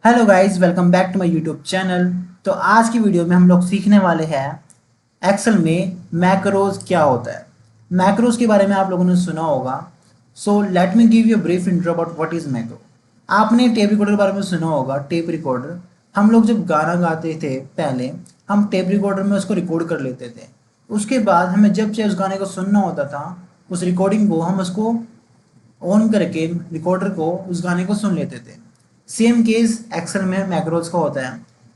Hello guys, welcome back to my YouTube channel. तो आज की वीडियो में हम लोग सीखने वाले हैं एक्सेल में मैक्रोज क्या होता है। मैक्रोज के बारे में आप लोगों ने सुना होगा। So let me give you brief intro about what is macro. आपने टेप रिकॉर्डर के बारे में सुना होगा। टेप रिकॉर्डर, हम लोग जब गाना गाते थे पहले, हम टेप रिकॉर्डर में उसको रिकॉर्ड कर लेते थे। उसके बाद हमें जब चाहे उस गाने को सुनना होता था, उस रिकॉर्डिंग को हम उसको ऑन करके रिकॉर्डर को उस गाने को सुन लेते थे। सेम केस एक्सेल में मैक्रोज का होता है।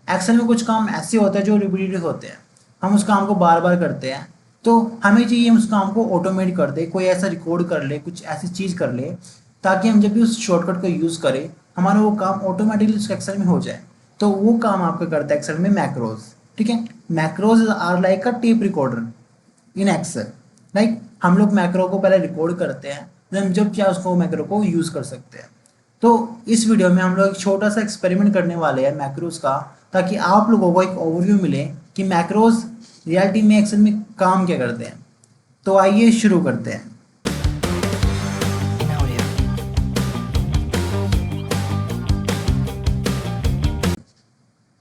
एक्सेल में कुछ काम ऐसे होते हैं जो रिपीटेड होते हैं, हम उस काम को बार बार करते हैं। तो हमें चाहिए हम उस काम को ऑटोमेट कर दे, कोई ऐसा रिकॉर्ड कर ले, कुछ ऐसी चीज़ कर ले ताकि हम जब भी उस शॉर्टकट का यूज़ करें हमारा वो काम ऑटोमेटिकली उस एक्सेल में हो जाए। तो वो काम आपका करता है एक्सेल में मैक्रोज। ठीक है, macros are like a tape recorder in Excel. Like हम लोग मैक्रो को पहले रिकॉर्ड करते हैं, देन जब क्या उसको मैक्रो को यूज़ कर सकते हैं। तो इस वीडियो में हम लोग एक छोटा सा एक्सपेरिमेंट करने वाले हैं मैक्रोज का, ताकि आप लोगों को एक ओवरव्यू मिले कि मैक्रोज रियलिटी में एक्सेल में काम क्या करते हैं। तो आइए शुरू करते हैं।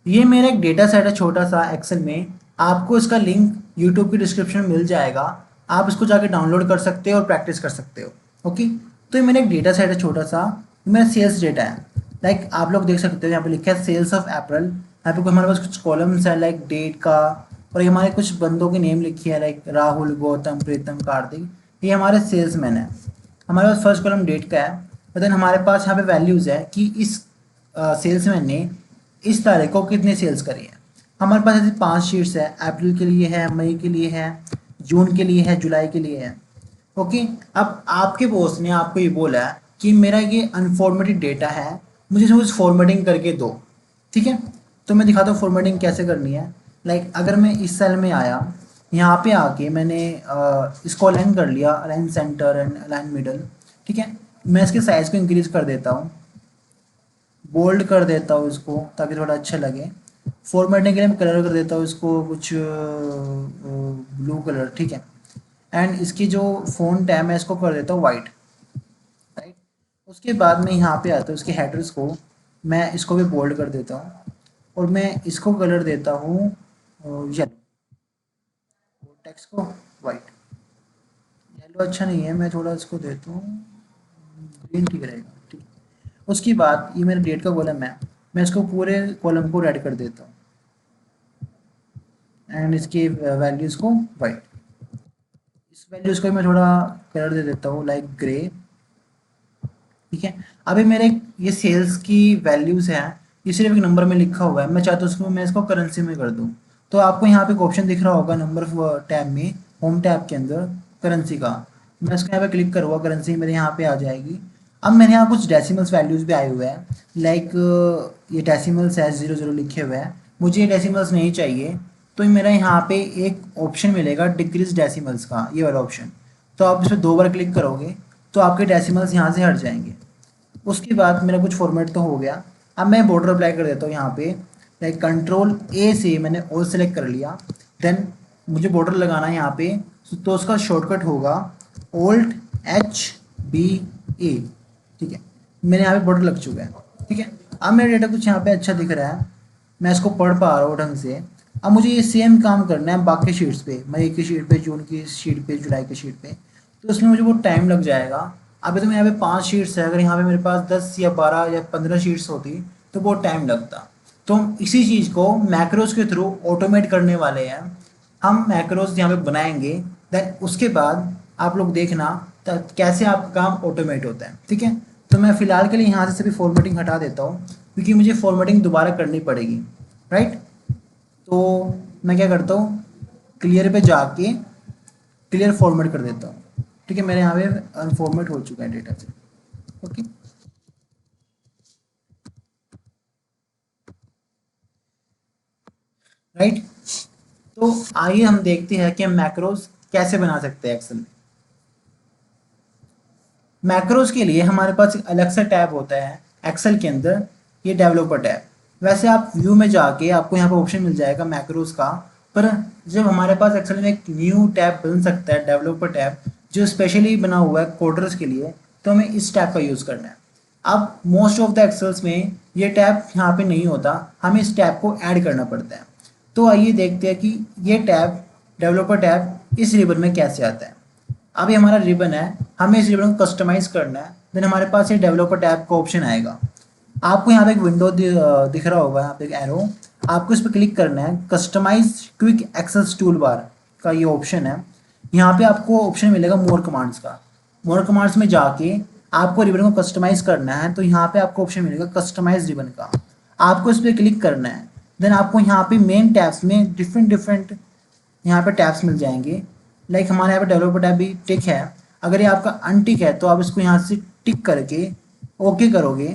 ये मेरा एक डेटा सेट है छोटा सा एक्सेल में। आपको इसका लिंक यूट्यूब की डिस्क्रिप्शन में मिल जाएगा। आप इसको जाके डाउनलोड कर सकते हो और प्रैक्टिस कर सकते हो। ओके, तो ये मेरा एक डेटा सेट है छोटा सा। ये मेरा सेल्स डेटा है। लाइक आप लोग देख सकते हो यहाँ पे लिखा है सेल्स ऑफ अप्रैल। यहाँ पे हमारे पास कुछ कॉलम्स है लाइक डेट का, और ये हमारे कुछ बंदों के नेम लिखी है लाइक राहुल, गौतम, प्रीतम, कार्तिक। ये हमारे सेल्समैन है। हमारे पास फर्स्ट कॉलम डेट का है। और देन हमारे पास यहाँ पे वैल्यूज़ है कि इस सेल्समैन ने इस तारीख को कितने सेल्स करी है। हमारे पास ऐसी 5 शीट्स है। अप्रैल के लिए है, मई के लिए है, जून के लिए है, जुलाई के लिए है। ओके, अब आपके बॉस ने आपको ये बोला है कि मेरा ये अनफॉर्मेटेड डेटा है, मुझे कुछ फॉर्मेटिंग करके दो। ठीक है, तो मैं दिखाता हूँ फॉर्मेटिंग कैसे करनी है। लाइक अगर मैं इस सेल में आया, यहाँ पे आके मैंने इसको अलाइन कर लिया, align centre and align middle. ठीक है, मैं इसके साइज़ को इंक्रीज कर देता हूँ, बोल्ड कर देता हूँ इसको ताकि थोड़ा अच्छा लगे। फॉर्मेटिंग के लिए मैं कलर कर देता हूँ इसको कुछ ब्लू कलर। ठीक है, एंड इसकी जो फ़ॉन्ट है मैं इसको कर देता हूँ वाइट। राइट, उसके बाद मैं यहाँ पे आता हूँ, इसके हेडर्स को मैं इसको भी बोल्ड कर देता हूँ, और मैं इसको कलर देता हूँ येलो, टेक्स्ट को वाइट। येलो अच्छा नहीं है, मैं थोड़ा इसको देता हूँ ग्रीन, ठीक रहेगा। ठीक है, उसके बाद ये मेरा डेट का कॉलम है, मैं इसको पूरे कॉलम को रेड कर देता हूँ एंड इसकी वैल्यूज़ को वाइट। इस वैल्यूज़ को मैं थोड़ा कलर दे देता हूँ लाइक ग्रे। ठीक है, अभी मेरे ये सेल्स की वैल्यूज़ हैं, ये सिर्फ एक नंबर में लिखा हुआ है। मैं चाहता हूँ उसको मैं इसको करेंसी में कर दूँ। तो आपको यहाँ पे एक ऑप्शन दिख रहा होगा नंबर टैब में, होम टैब के अंदर करेंसी का। मैं इसको यहाँ पे क्लिक करूँगा, करेंसी मेरे यहाँ पे आ जाएगी। अब मैंने यहाँ कुछ डेसिमल्स वैल्यूज़ भी आए हुए हैं। लाइक ये डेसिमल्स है, 00 लिखे हुए हैं। मुझे ये डेसिमल्स नहीं चाहिए, तो मेरा यहाँ पे एक ऑप्शन मिलेगा डिक्रीज डेसिमल्स का, ये वाला ऑप्शन। तो आप इस पर 2 बार क्लिक करोगे तो आपके डेसिमल्स यहाँ से हट जाएंगे। उसके बाद मेरा कुछ फॉर्मेट तो हो गया। अब मैं बॉर्डर अप्लाई कर देता हूँ यहाँ पे। लाइक कंट्रोल ए से मैंने ऑल सेलेक्ट कर लिया। देन मुझे बॉर्डर लगाना है यहाँ पे, तो उसका शॉर्टकट होगा ओल्ट HBA। ठीक है, मेरे यहाँ पे बॉर्डर लग चुका है। ठीक है, अब मेरा डेटा कुछ यहाँ पे अच्छा दिख रहा है, मैं इसको पढ़ पा रहा हूँ ढंग से। अब मुझे ये सेम काम करना है बाकी शीट्स पे, मई की शीट पे, जून की शीट पे, जुलाई की शीट पे। तो उसमें मुझे बहुत टाइम लग जाएगा। अभी तो मैं यहाँ पे 5 शीट्स है, अगर यहाँ पे मेरे पास 10 या 12 या 15 शीट्स होती तो बहुत टाइम लगता। तो हम इसी चीज़ को मैक्रोज के थ्रू ऑटोमेट करने वाले हैं। हम मैक्रोज यहाँ पे बनाएंगे, देन उसके बाद आप लोग देखना कैसे आपका काम ऑटोमेट होता है। ठीक है, तो मैं फ़िलहाल के लिए यहाँ से सभी फॉर्मेटिंग हटा देता हूँ, क्योंकि मुझे फॉर्मेटिंग दोबारा करनी पड़ेगी। राइट, तो मैं क्या करता हूँ, क्लियर पे जाके क्लियर फॉर्मेट कर देता हूँ। ठीक है, मेरे यहाँ पे अनफॉर्मेट हो चुका है डेटा से। Okay, right. तो आइए हम देखते हैं कि हम मैक्रोज कैसे बना सकते हैं एक्सेल में। मैक्रोज के लिए हमारे पास एक अलग सा टैब होता है एक्सेल के अंदर, ये डेवलपर टैब। वैसे आप व्यू में जाके आपको यहाँ पे ऑप्शन मिल जाएगा मैक्रोज का, पर जब हमारे पास एक्सेल में एक न्यू टैब बन सकता है डेवलपर टैब, जो स्पेशली बना हुआ है कोडर्स के लिए, तो हमें इस टैब का यूज़ करना है। अब मोस्ट ऑफ द एक्सेल्स में ये टैब यहाँ पे नहीं होता, हमें इस टैब को ऐड करना पड़ता है। तो आइए देखते हैं कि ये टैब डेवलपर टैब इस रिबन में कैसे आता है। अभी हमारा रिबन है, हमें इस रिबन को कस्टमाइज़ करना है, देन हमारे पास ये डेवलपर टैब का ऑप्शन आएगा। आपको यहाँ पे एक विंडो दिख रहा होगा, यहाँ पे एक एरो, आपको इस पर क्लिक करना है। Customize quick access tool bar का ये ऑप्शन है। यहाँ पे आपको ऑप्शन मिलेगा मोर कमांड्स का। मोर कमांड्स में जाके आपको रिबन को कस्टमाइज करना है, तो यहाँ पे आपको ऑप्शन मिलेगा कस्टमाइज रिबन का। आपको इस पर क्लिक करना है, देन आपको यहाँ पे मेन टैब्स में डिफरेंट डिफरेंट यहाँ पे टैब्स मिल जाएंगे। लाइक हमारे यहाँ पे डेवलपर टैब भी टिक है, अगर ये आपका अनटिक है तो आप इसको यहाँ से टिक करके ओके करोगे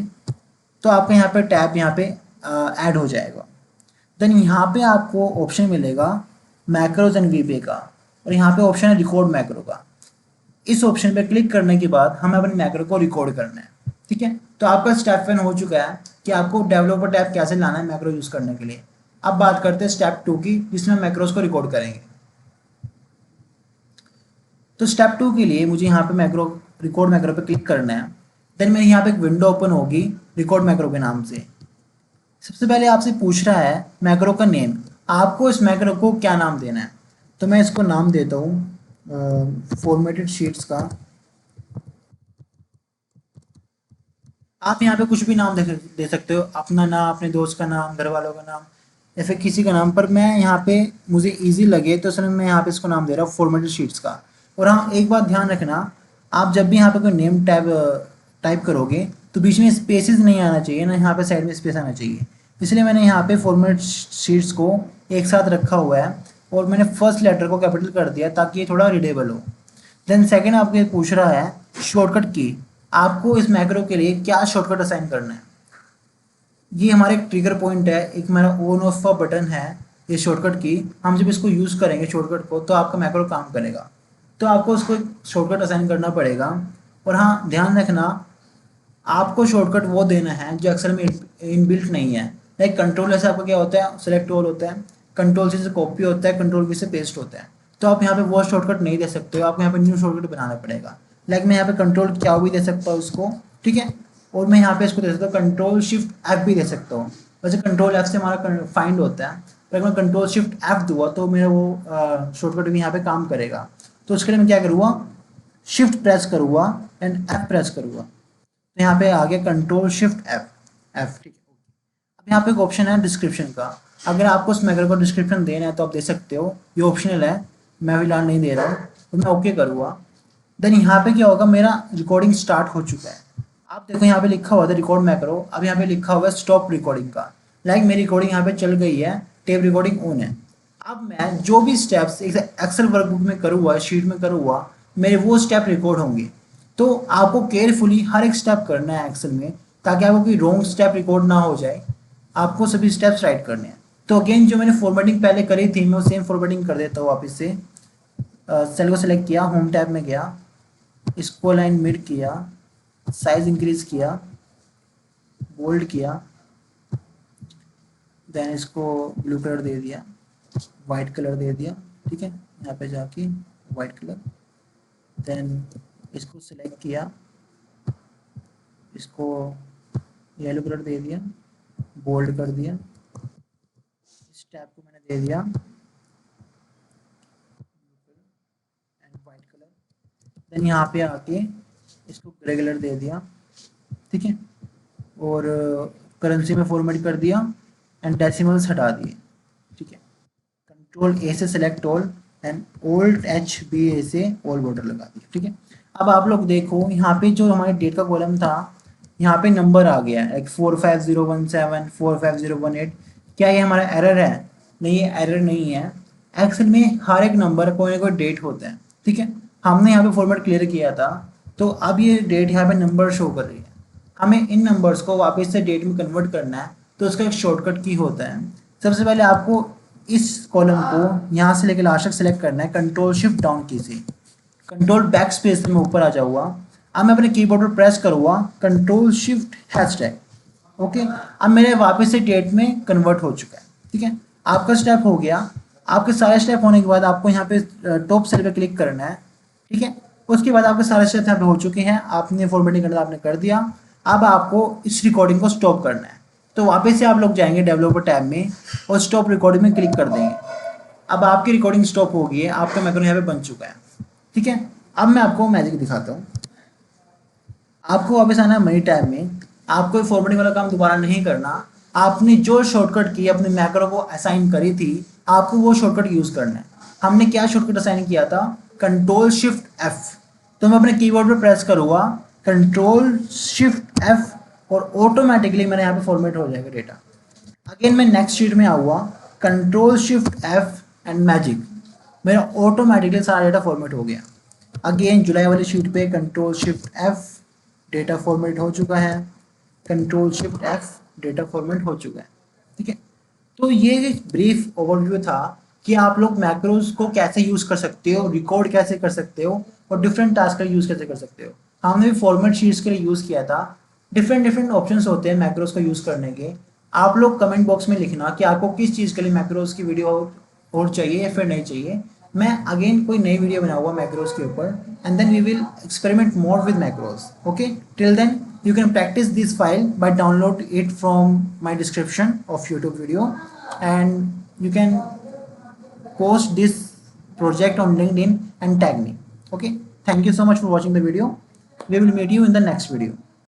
तो आपका यहाँ पे टैब यहाँ पे ऐड हो जाएगा। देन यहाँ पे आपको ऑप्शन मिलेगा मैक्रोज एंड वीबे का, और यहाँ पे ऑप्शन है रिकॉर्ड मैक्रो का। इस ऑप्शन पे क्लिक करने के बाद हमें अपने मैक्रो को रिकॉर्ड करना है। ठीक है, तो आपका स्टेप 1 हो चुका है कि आपको डेवलपर टैब कैसे लाना है मैक्रो यूज़ करने के लिए। अब बात करते हैं स्टेप 2 की, जिसमें मैक्रोज को रिकॉर्ड करेंगे। तो स्टेप 2 के लिए मुझे यहाँ पे मैक्रो रिकॉर्ड मैक्रो पे क्लिक करना है। देन मेरे यहाँ पे एक विंडो ओपन होगी रिकॉर्ड मैक्रो के नाम से। सबसे पहले आपसे पूछ रहा है मैक्रो का नेम, आपको इस मैक्रो को क्या नाम देना है। तो मैं इसको नाम देता हूँ फॉर्मेटेड शीट्स का। आप यहाँ पे कुछ भी नाम दे सकते हो, अपना नाम, अपने दोस्त का नाम, घर वालों का नाम, या फिर किसी का नाम। पर मैं यहाँ पे मुझे इजी लगे तो इसलिए मैं यहाँ पे इसको नाम दे रहा हूँ फॉर्मेटेड शीट्स का। और हाँ, एक बात ध्यान रखना, आप जब भी यहाँ पे कोई नेम टैब टाइप करोगे तो बीच में स्पेसेस नहीं आना चाहिए ना, यहाँ पे साइड में स्पेस आना चाहिए। इसलिए मैंने यहाँ पे फॉर्मेट शीट्स को एक साथ रखा हुआ है और मैंने फर्स्ट लेटर को कैपिटल कर दिया ताकि ये थोड़ा रीडेबल हो। देन सेकेंड आपको ये पूछ रहा है शॉर्टकट की, आपको इस मैक्रो के लिए क्या शॉर्टकट असाइन करना है। ये हमारे एक ट्रिगर पॉइंट है, एक मेरा ऑन ऑफ का बटन है ये शॉर्टकट की। हम जब इसको यूज़ करेंगे शॉर्टकट को तो आपका मैक्रो काम करेगा, तो आपको उसको एक शॉर्टकट असाइन करना पड़ेगा। और हाँ, ध्यान रखना, आपको शॉर्टकट वो देना है जो एक्सेल में इनबिल्ट नहीं है। लाइक कंट्रोल से आपका क्या होता है, सेलेक्ट ऑल होता है, कंट्रोल से कॉपी होता है, कंट्रोल वी से पेस्ट होता है। तो आप यहाँ पे वो शॉर्टकट नहीं दे सकते हो, आपको यहाँ पे न्यू शॉर्टकट बनाना पड़ेगा। लाइक मैं यहाँ पे कंट्रोल क्या भी दे सकता हूँ उसको, ठीक है। और मैं यहाँ पे इसको दे सकता हूँ कंट्रोल शिफ्ट एफ भी दे सकता हूँ। वैसे कंट्रोल एफ से हमारा फाइंड होता है, पर अगर मैं कंट्रोल शिफ्ट एफ दूंगा तो मेरा वो शॉर्टकट भी यहाँ पे काम करेगा। तो उसके लिए मैं क्या करूँगा, शिफ्ट प्रेस करूँगा एंड एफ प्रेस करूँगा, तो यहाँ पे आ गया कंट्रोल शिफ्ट एफ एफ, ठीक है। अब यहाँ पे एक ऑप्शन है डिस्क्रिप्शन का, अगर आपको उस मैगर को डिस्क्रिप्शन देना है तो आप दे सकते हो, ये ऑप्शनल है, मैं फिलहाल नहीं दे रहा हूँ, तो मैं ओके करूँगा। देन यहाँ पे क्या होगा, मेरा रिकॉर्डिंग स्टार्ट हो चुका है। आप देखो यहाँ पे लिखा हुआ था रिकॉर्ड मैक्रो, अब यहाँ पे लिखा हुआ है स्टॉप रिकॉर्डिंग का। लाइक मेरी रिकॉर्डिंग यहाँ पे चल गई है, टेप रिकॉर्डिंग ऑन है। अब मैं जो भी स्टेप्स एक्सेल वर्कबुक में करूँगा, शीट में करूँगा, मेरे वो स्टेप रिकॉर्ड होंगे। तो आपको केयरफुली हर एक स्टेप करना है एक्सेल में, ताकि आपको कोई रॉन्ग स्टेप रिकॉर्ड ना हो जाए। आपको सभी स्टेप्स राइट करने हैं। तो अगेन जो मैंने फॉर्मेटिंग पहले करी थी मैं वो सेम फॉर्मेटिंग कर देता हूँ वापस से। सेल को सेलेक्ट किया, होम टैब में गया, इसको लाइन मिड किया, साइज इंक्रीज किया, बोल्ड किया, देन इसको ब्लू कलर दे दिया, वाइट कलर दे दिया, ठीक है। यहाँ पे जाके वाइट कलर, देन इसको सिलेक्ट किया, इसको येलो कलर दे दिया, बोल्ड कर दिया, इस टैब को मैंने दे दिया एंड वाइट कलर। देन यहाँ पे आके इसको ग्रे कलर दे दिया, ठीक है। और करेंसी में फॉर्मेट कर दिया एंड डेसिमल्स हटा दिए, ठीक है। कंट्रोल ए से select all and alt H B A से ऑल बॉर्डर लगा दिया, ठीक है। अब आप लोग देखो यहाँ पे जो हमारे डेट का कॉलम था, यहाँ पे नंबर आ गया है 45017 45018। क्या ये हमारा एरर है? नहीं, ये एरर नहीं है। एक्सेल में हर एक नंबर कोई ना कोई डेट होता है, ठीक है। हमने यहाँ पे फॉर्मेट क्लियर किया था, तो अब ये डेट यहाँ पे नंबर शो कर रही है। हमें इन नंबर्स को वापस से डेट में कन्वर्ट करना है, तो उसका एक शॉर्टकट की होता है। सबसे पहले आपको इस कॉलम को यहाँ से लेकर लास्ट तक सेलेक्ट करना है कंट्रोल शिफ्ट डाउन की से। कंट्रोल बैक स्पेस में ऊपर आ जाऊँगा। अब मैं अपने कीबोर्ड पर प्रेस करूँगा कंट्रोल शिफ्ट हैशटैग, ओके। अब मेरे वापस से डेट में कन्वर्ट हो चुका है, ठीक है। आपका स्टेप हो गया। आपके सारे स्टेप होने के बाद आपको यहाँ पे टॉप सेल पे क्लिक करना है, ठीक है। उसके बाद आपके सारे स्टेप यहाँ पे हो चुके हैं, आपने फॉर्मेटिंग करना आपने कर दिया। अब आपको इस रिकॉर्डिंग को स्टॉप करना है, तो वापस से आप लोग जाएंगे डेवलपर टैब में और स्टॉप रिकॉर्डिंग में क्लिक कर देंगे। अब आपकी रिकॉर्डिंग स्टॉप हो गई है, आपका मैक्रो यहाँ पे बन चुका है। ठीक है, अब मैं आपको मैजिक दिखाता हूँ। आपको वापस आना है मनी टैब में, आपको फॉर्मेटिंग वाला काम दोबारा नहीं करना। आपने जो शॉर्टकट की अपने मैक्रो को असाइन करी थी, आपको वो शॉर्टकट यूज़ करना है। हमने क्या शॉर्टकट असाइन किया था, कंट्रोल शिफ्ट एफ। तो मैं अपने कीबोर्ड पे प्रेस करूँगा कंट्रोल शिफ्ट एफ और ऑटोमेटिकली मेरे यहाँ पे फॉर्मेट हो जाएगा डेटा। अगेन मैं नेक्स्ट शीट में आऊँगा, control shift F and magic, मेरा ऑटोमेटिकली सारा डेटा फॉर्मेट हो गया। अगेन जुलाई वाली शीट पे control shift F, data format हो चुका है, control shift F, data format हो चुका है। ठीक है, तो ये एक ब्रीफ ओवरव्यू था कि आप लोग मैक्रोज को कैसे यूज़ कर सकते हो, रिकॉर्ड कैसे कर सकते हो और डिफरेंट टास्क का यूज़ कैसे कर सकते हो। हमने भी फॉर्मेट शीट्स के लिए यूज़ किया था। डिफरेंट डिफरेंट ऑप्शंस होते हैं मैक्रोज का यूज़ करने के। आप लोग कमेंट बॉक्स में लिखना कि आपको किस चीज़ के लिए मैक्रोज की वीडियो और चाहिए या फिर नहीं चाहिए। मैं अगेन कोई नई वीडियो बनाऊंगा मैक्रोज के ऊपर, and then we will experiment more with macros. Okay, till then you can practice this file by download it from my description of YouTube video, and you can post this project on LinkedIn and tag me. Okay, thank you so much for watching the video. We will meet you in the next video.